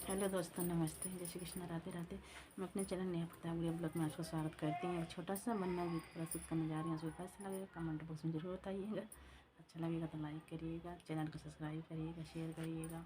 Hello दोस्तों, नमस्ते। जय श्री कृष्ण। राधे राधे। मैं अपने चैनल नेहा वीडियो ब्लॉग में आपको स्वागत करती हूँ। एक छोटा सा बन्ना गीत प्रस्तुत करने जा रही हूँ। आपको कैसा लगेगा कमेंट बॉक्स में जरूर बताइएगा। अच्छा लगेगा तो लाइक करिएगा, चैनल को सब्सक्राइब करिएगा, शेयर करिएगा।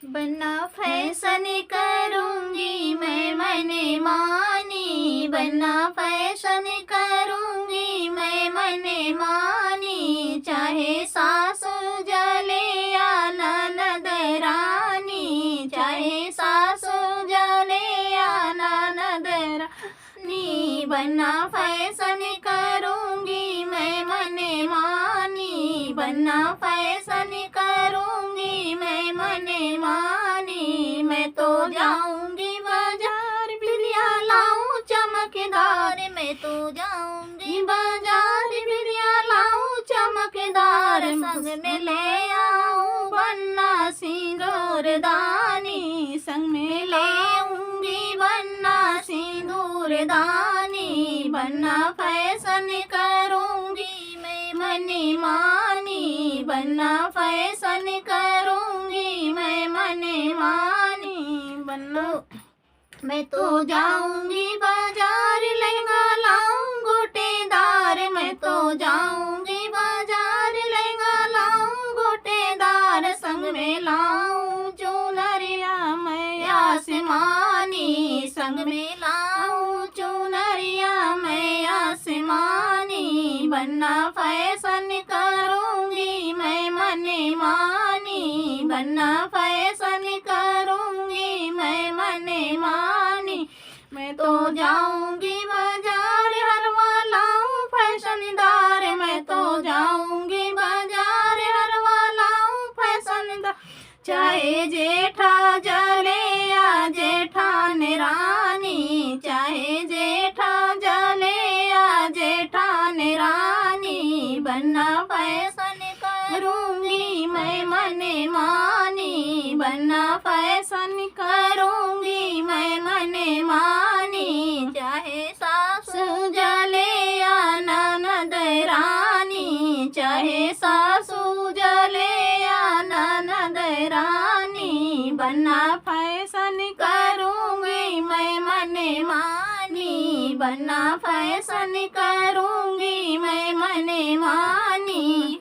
बन्ना फैशन करूंगी मैं मने मानी, बन्ना फैशन करूंगी मैं मने मानी, चाहे सासू जले या ननद रानी, चाहे सासू जले या ननद रानी, बन्ना फैशन करूंगी मैं मने मानी, बन्ना फैशन करूंगी मैं मने मानी। मैं तो जाऊंगी बाजार बिरिया लाऊं चमकदार, मैं तो जाऊंगी बाजार बिरिया लाऊं चमकदार, संग में ले आऊं बन्ना सिंदूरदानी, संग में ले आऊंगी बन्ना सिंदूरदानी, बन्ना फैशन करूंगी मैं मने मानी, बन्ना फैशन करूंगी मैं मने मानी। बन्ना मैं तो जाऊंगी बाजार लहंगा लाऊं गोटेदार, मैं तो जाऊंगी बाजार लहंगा लाऊं गोटेदार, संग में लाऊं चुनरिया मैं आसमानी, संग में लाऊं चुनरिया मैं आसमानी, बन्ना फैशन करूंगी मैं मने मानी, बन्ना फैशन करूंगी मैं मने मानी। मैं तो जाऊंगी बाजार हरवा लाऊं फैशनदार, मैं तो जाऊंगी बाजार हरवा लाऊं फैशनदार, चाहे जेठा जले या जेठान रानी, चाहे जेठा जले या जेठान रानी, बन्ना फैशन करूंगी मैं मने मानी, बन्ना फैशन करूंगी मैं मने मानी, चाहे सासू जले या ननद रानी, चाहे सासू जले या ननद रानी, बन्ना फैशन करूंगी मैं मने मानी, बन्ना फैशन करूंगी मैं मने मानी।